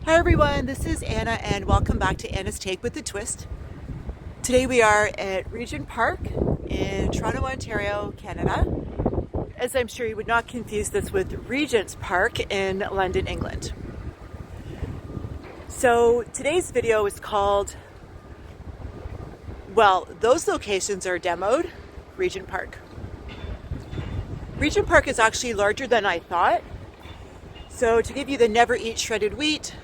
Hi everyone, this is Anna and welcome back to Anna's Take with a Twist. Today we are at Regent Park in Toronto, Ontario, Canada. As I'm sure you would not confuse this with Regent Park in London, England. So today's video is called, well, those locations are demoed, Regent Park. Regent Park is actually larger than I thought. So to give you the never eat shredded wheat,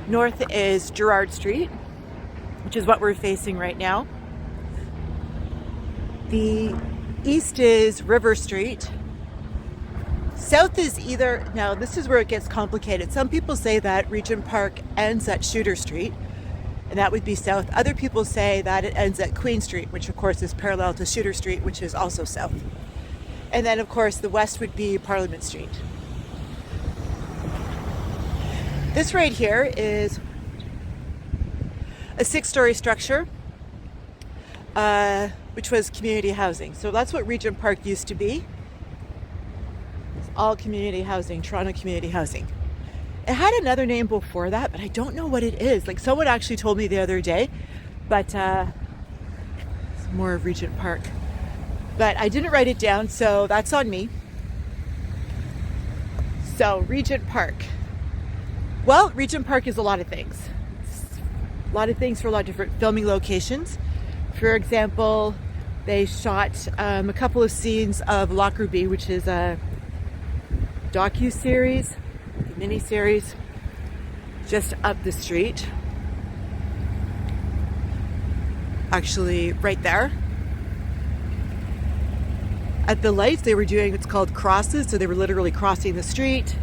north is Gerrard Street, which is what we're facing right now. The east is River Street. South is either, now this is where it gets complicated. Some people say that Regent Park ends at Shooter Street, and that would be south. Other people say that it ends at Queen Street, which of course is parallel to Shooter Street, which is also south. And then of course the west would be Parliament Street. This right here is a 6-story structure, which was community housing. So that's what Regent Park used to be. It's all community housing, Toronto community housing. It had another name before that, but I don't know what it is. Like someone actually told me the other day, but it's more of Regent Park. But I didn't write it down, so that's on me. So Regent Park. Well, Regent Park is a lot of things. It's a lot of things for a lot of different filming locations. For example, they shot a couple of scenes of Lockerbie, which is a docu-series, a mini-series, just up the street. Actually, right there. At the lights, they were doing what's called crosses, so they were literally crossing the street.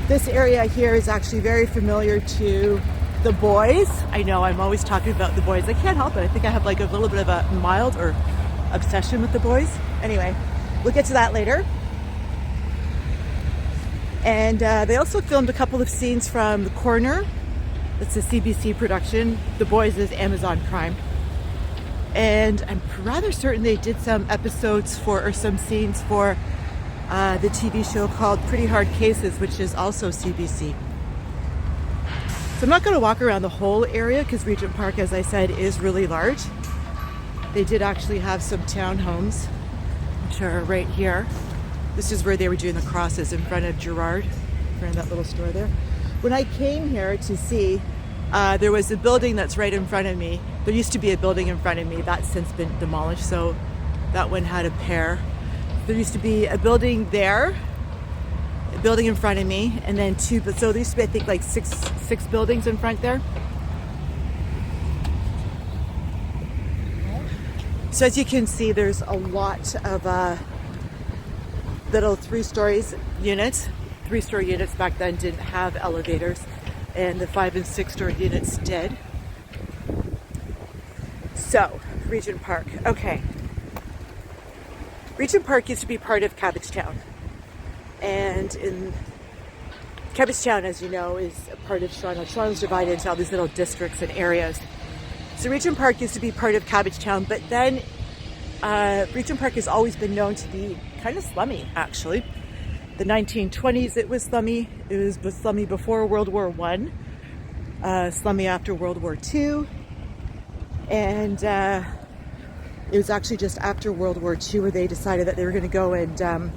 This area here is actually very familiar to The Boys. I know I'm always talking about The Boys. I can't help it. I think I have like a little bit of a mild or obsession with The Boys. Anyway, we'll get to that later. And they also filmed a couple of scenes from The Corner. It's a CBC production. The Boys is Amazon Prime. And I'm rather certain they did some episodes for, or some scenes for the TV show called Pretty Hard Cases, which is also CBC. So I'm not going to walk around the whole area because Regent Park, as I said, is really large. They did actually have some townhomes, which are right here. This is where they were doing the crosses in front of Gerrard, in front of that little store there. When I came here to see, there was a building that's right in front of me. There used to be a building in front of me that's since been demolished, so that one had a pair. There used to be a building there, a building in front of me, and then two, but so there used to be, I think, like six buildings in front there. So as you can see, there's a lot of little 3-story units. 3-story units back then didn't have elevators, and the 5- and 6-story units did. So, Regent Park, okay. Regent Park used to be part of Cabbagetown, and in Cabbagetown, as you know, is a part of Toronto. Toronto's divided into all these little districts and areas. So Regent Park used to be part of Cabbagetown, but then Regent Park has always been known to be kind of slummy, actually. The 1920s it was slummy. It was slummy before World War I, slummy after World War II, and it was actually just after World War II where they decided that they were going to go and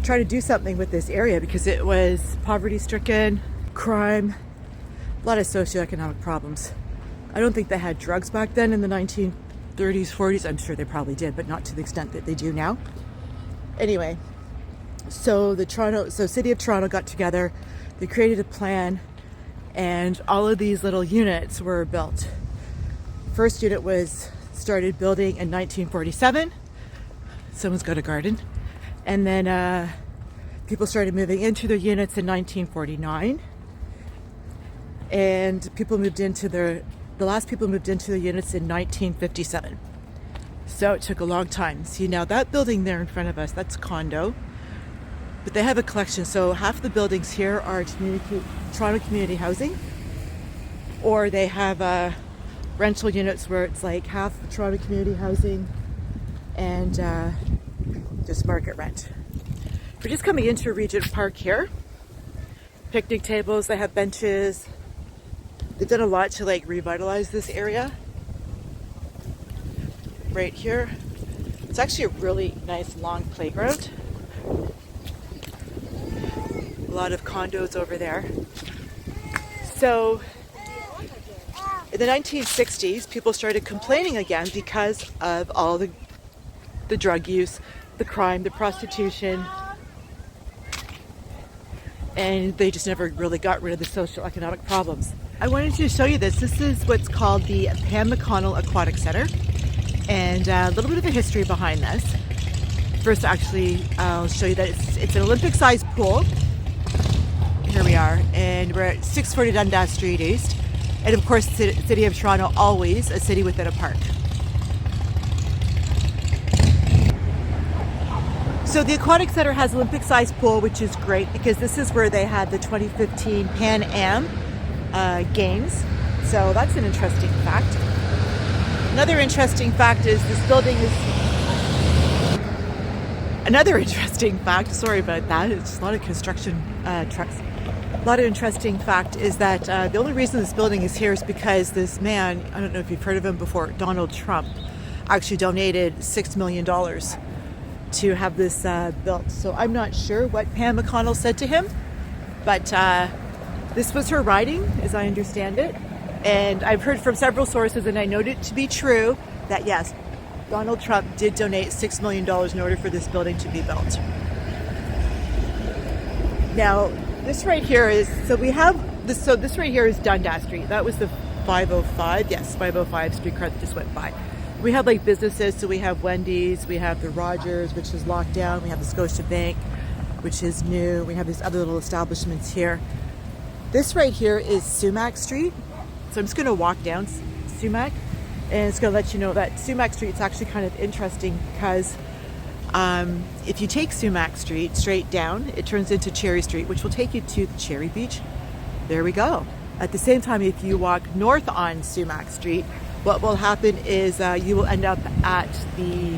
try to do something with this area because it was poverty-stricken, crime, a lot of socio-economic problems. I don't think they had drugs back then in the 1930s, 40s. I'm sure they probably did, but not to the extent that they do now. Anyway, so City of Toronto got together, they created a plan, and all of these little units were built. First unit was started building in 1947. Someone's got a garden. And then people started moving into their units in 1949. And people moved into the last people moved into the units in 1957. So it took a long time. See, now that building there in front of us, that's condo. But they have a collection. So half the buildings here are Toronto community housing. Or they have rental units where it's like half Toronto community housing and just market rent. We're just coming into Regent Park here. picnic tables, they have benches. They've done a lot to like revitalize this area. Right here. It's actually a really nice long playground. A lot of condos over there. So in the 1960s, people started complaining again because of all the drug use, the crime, the prostitution, and they just never really got rid of the socio-economic problems. I wanted to show you this. This is what's called the Pam McConnell Aquatic Center, and a little bit of a history behind this. First, actually, I'll show you that it's an Olympic-sized pool. Here we are, and we're at 640 Dundas Street East. And of course, the City of Toronto, always a city within a park. So the Aquatic Center has Olympic-sized pool, which is great because this is where they had the 2015 Pan Am Games. So that's an interesting fact. Another interesting fact is this building is... Another interesting fact, sorry about that, it's a lot of construction trucks. A lot of interesting fact is that the only reason this building is here is because this man, I don't know if you've heard of him before, Donald Trump, actually donated $6 million to have this built. So I'm not sure what Pam McConnell said to him, but this was her writing, as I understand it. And I've heard from several sources, and I know it to be true, that yes, Donald Trump did donate $6 million in order for this building to be built. Now, this right here is, so we have this, so this right here is Dundas Street. That was the 505, yes, 505 streetcar that just went by. We have like businesses, so we have Wendy's, we have the Rogers, which is locked down, we have the Scotia Bank, which is new, we have these other little establishments here. This right here is Sumac Street, so I'm just going to walk down Sumac, and it's going to let you know that Sumac Street is actually kind of interesting because if you take Sumac Street straight down, it turns into Cherry Street, which will take you to the Cherry Beach. There we go. At the same time, if you walk north on Sumac Street, what will happen is you will end up at the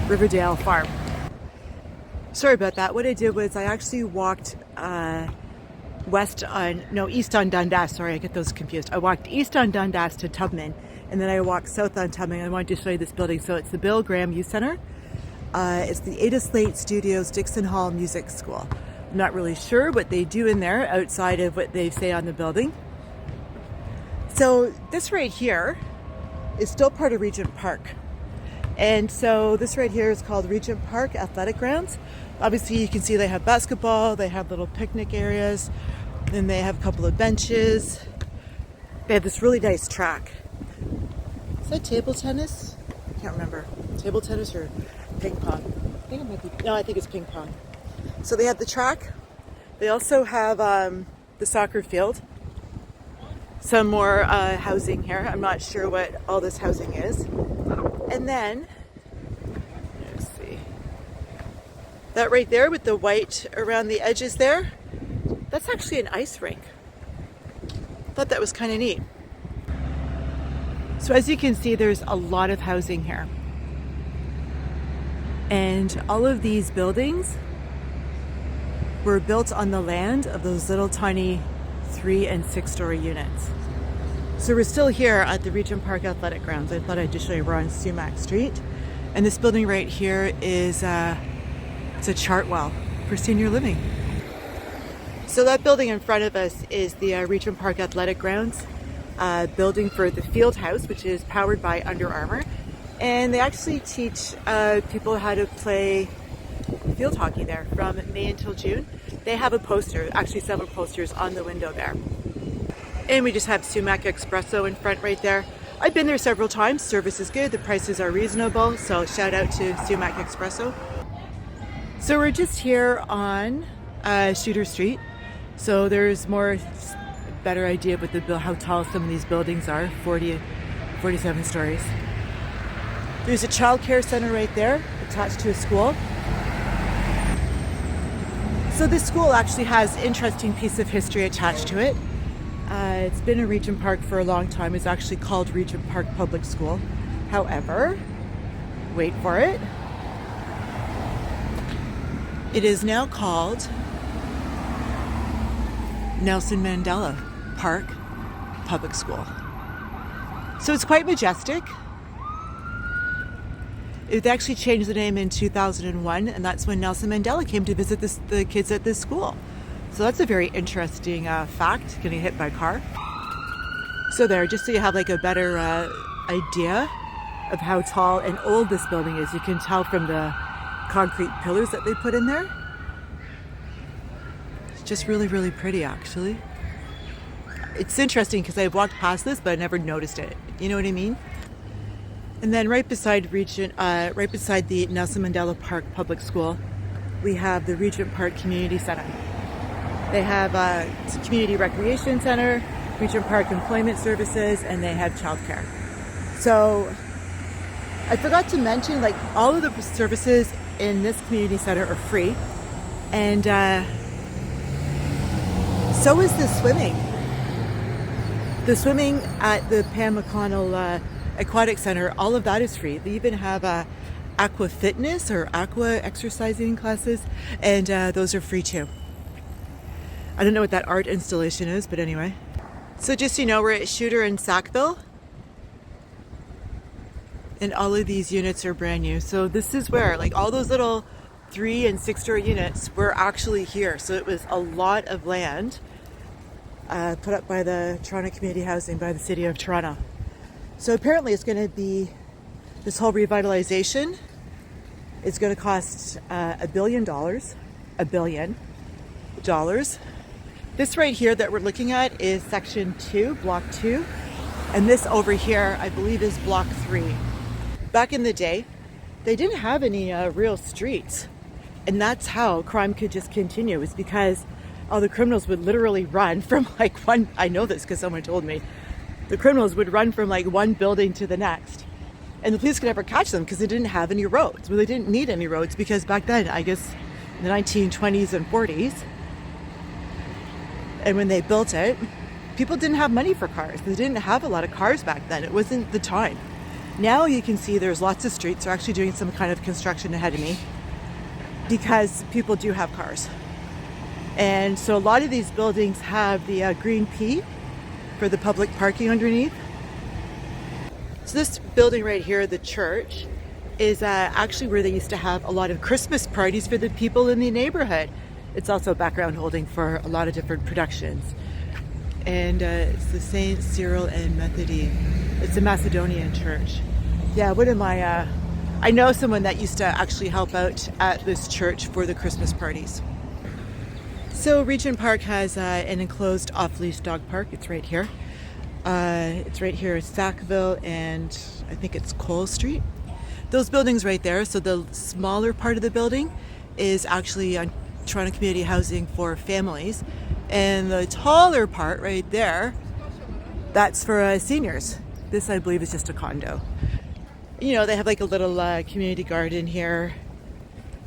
Riverdale Farm. Sorry about that. What I did was I actually walked east on Dundas. Sorry, I get those confused. I walked east on Dundas to Tubman, and then I walked south on Tubman. I wanted to show you this building. So it's the Bill Graham Youth Center. It's the Ada Slate Studios Dixon Hall Music School. I'm not really sure what they do in there outside of what they say on the building. So this right here is still part of Regent Park. And so this right here is called Regent Park Athletic Grounds. Obviously you can see they have basketball, they have little picnic areas, and they have a couple of benches. They have this really nice track. Is that table tennis? I can't remember. Table tennis or ping pong? I think it might be, no, I think it's ping pong. So they have the track. They also have the soccer field. Some more housing here. I'm not sure what all this housing is. And then, let's see, that right there with the white around the edges there, that's actually an ice rink. Thought that was kind of neat. So as you can see, there's a lot of housing here. And all of these buildings were built on the land of those little tiny 3- and 6-story units. So we're still here at the Regent Park Athletic Grounds. I thought I'd just show you we're on Sumac Street. And this building right here is it's a Chartwell for senior living. So that building in front of us is the Regent Park Athletic Grounds building for the field house, which is powered by Under Armour. And they actually teach people how to play field hockey there from May until June. They have a poster, actually several posters on the window there. And we just have Sumac Espresso in front right there. I've been there several times. Service is good, the prices are reasonable, so shout out to Sumac Espresso. So we're just here on Shooter Street. So there's better idea of what how tall some of these buildings are, 47 stories. There's a childcare center right there attached to a school. So this school actually has an interesting piece of history attached to it. It's been in Regent Park for a long time. It's actually called Regent Park Public School. However, wait for it, it is now called Nelson Mandela Park Public School. So it's quite majestic. It actually changed the name in 2001, and that's when Nelson Mandela came to visit the kids at this school. So that's a very interesting fact, getting hit by a car. So there, just so you have like a better idea of how tall and old this building is, you can tell from the concrete pillars that they put in there. It's just really, really pretty, actually. It's interesting because I've walked past this, but I never noticed it. You know what I mean? And then right beside the Nelson Mandela Park Public School, we have the Regent Park Community Center. They have a community recreation center, Regent Park Employment Services, and they have childcare. So I forgot to mention, like, all of the services in this community center are free, and so is the swimming. The swimming at the Pam McConnell Aquatic Center, all of that is free. They even have aqua fitness or aqua exercising classes, and those are free too. I don't know what that art installation is, but anyway. So just so you know, we're at Shooter and Sackville, and all of these units are brand new. So this is where, like, all those little 3- and 6-story units were actually here. So it was a lot of land put up by the Toronto Community Housing, by the City of Toronto. So apparently it's going to be, this whole revitalization is going to cost $1 billion. $1 billion. This right here that we're looking at is section 2, block 2. And this over here, I believe, is block 3. Back in the day, they didn't have any real streets. And that's how crime could just continue, is because all the criminals would literally run from like one, I know this because someone told me, the criminals would run from like one building to the next. And the police could never catch them because they didn't have any roads. Well, they didn't need any roads because back then, I guess in the 1920s and 40s, and when they built it, people didn't have money for cars. They didn't have a lot of cars back then. It wasn't the time. Now you can see there's lots of streets. They're actually doing some kind of construction ahead of me because people do have cars. And so a lot of these buildings have the green P for the public parking underneath. So this building right here, the church, is actually where they used to have a lot of Christmas parties for the people in the neighborhood. It's also background holding for a lot of different productions. And it's the St. Cyril and Methody. It's a Macedonian church. Yeah, what am I? I know someone that used to actually help out at this church for the Christmas parties. So Regent Park has an enclosed off-leash dog park. It's right here. It's right here at Sackville and I think it's Cole Street. Those buildings right there, so the smaller part of the building is actually on Toronto Community Housing for families. And the taller part right there, that's for seniors. This, I believe, is just a condo. You know, they have like a little community garden here.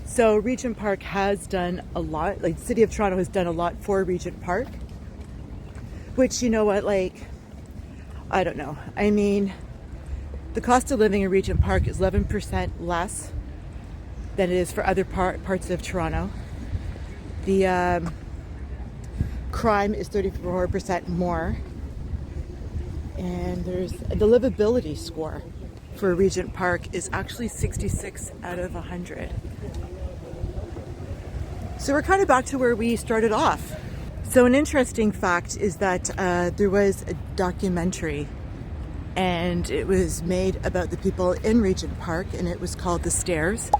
So Regent Park has done a lot, like the City of Toronto has done a lot for Regent Park, which, you know what, like, I don't know. I mean, the cost of living in Regent Park is 11% less than it is for other parts of Toronto. The crime is 34% more. And there's the livability score for Regent Park is actually 66 out of 100. So we're kind of back to where we started off. So an interesting fact is that there was a documentary and it was made about the people in Regent Park and it was called The Stairs.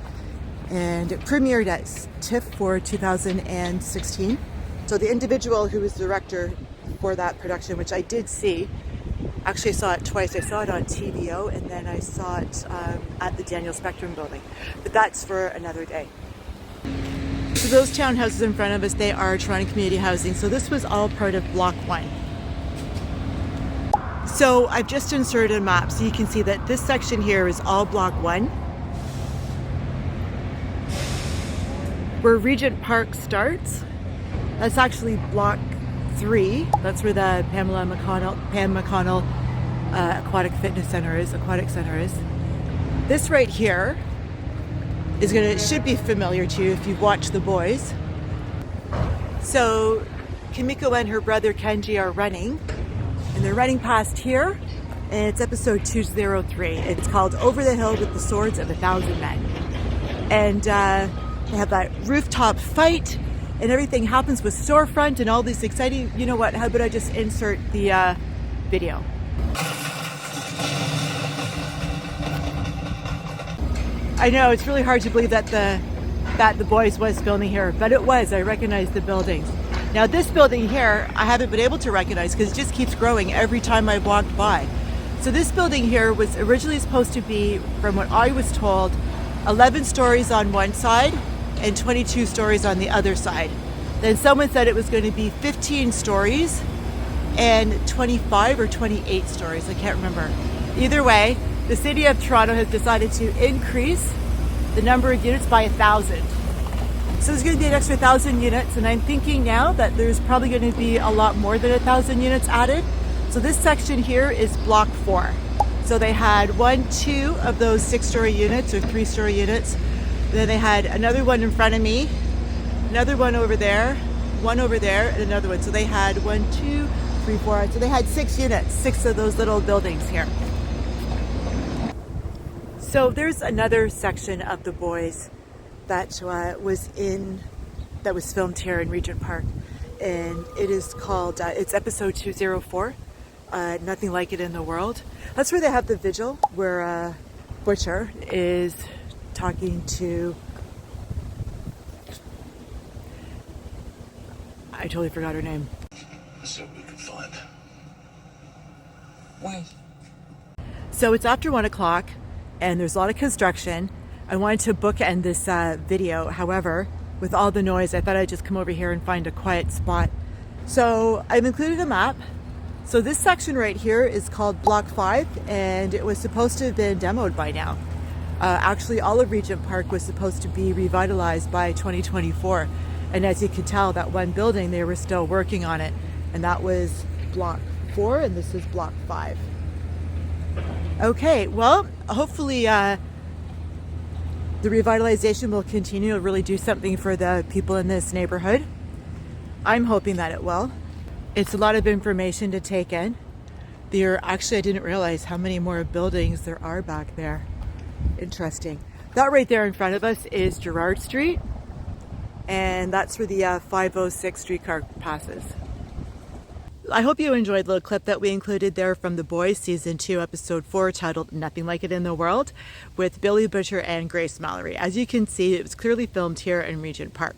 And it premiered at TIFF for 2016. So the individual who was the director for that production, which I did see, actually I saw it twice. I saw it on TVO and then I saw it at the Daniel Spectrum building. But that's for another day. So those townhouses in front of us, they are Toronto Community Housing. So this was all part of Block 1. So I've just inserted a map so you can see that this section here is all Block 1. Where Regent Park starts, that's actually Block 3. That's where the Pam McConnell Aquatic Center is. This right here is should be familiar to you if you've watched The Boys. So Kimiko and her brother Kenji are running, and they're running past here, and it's episode 203. It's called Over the Hill with the Swords of 1,000 Men. And they have that rooftop fight, and everything happens with storefront and all these exciting, you know what, how about I just insert the video. I know, it's really hard to believe that the Boys was filming here, but it was. I recognize the buildings. Now this building here, I haven't been able to recognize because it just keeps growing every time I walked by. So this building here was originally supposed to be, from what I was told, 11 stories on one side and 22 stories on the other side. Then someone said it was going to be 15 stories and 25 or 28 stories. I can't remember. Either way, the City of Toronto has decided to increase the number of units by 1,000. So there's going to be an extra 1,000 units, and I'm thinking now that there's probably going to be a lot more than 1,000 units added. So this section here is block 4. So they had 2 of those 6-story units or 3-story units. Then they had another one in front of me, another one over there, one over there, and another one. So they had 1, 2, 3, 4. So they had 6 units, 6 of those little buildings here. So there's another section of The Boys that was filmed here in Regent Park, and it is called it's episode 204, Nothing Like It in the World. That's where they have the vigil where Butcher is talking to, I totally forgot her name. So we can find. Why? So it's after 1 o'clock and there's a lot of construction. I wanted to bookend this video. However, with all the noise, I thought I'd just come over here and find a quiet spot. So I've included a map. So this section right here is called Block 5, and it was supposed to have been demoed by now. Actually, all of Regent Park was supposed to be revitalized by 2024. And as you can tell, that one building, they were still working on it. And that was Block 4, and this is Block 5. Okay, well, hopefully the revitalization will continue to really do something for the people in this neighborhood. I'm hoping that it will. It's a lot of information to take in. Actually, I didn't realize how many more buildings there are back there. Interesting. That right there in front of us is Gerrard Street, and that's where the 506 streetcar passes. I hope you enjoyed the little clip that we included there from The Boys Season 2, Episode 4, titled Nothing Like It in the World, with Billy Butcher and Grace Mallory. As you can see, it was clearly filmed here in Regent Park.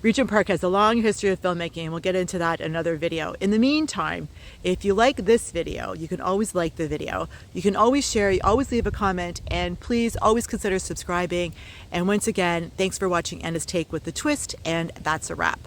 Regent Park has a long history of filmmaking, and we'll get into that in another video. In the meantime, if you like this video, you can always like the video. You can always share, you always leave a comment, and please always consider subscribing. And once again, thanks for watching Anna's Take with the Twist, and that's a wrap.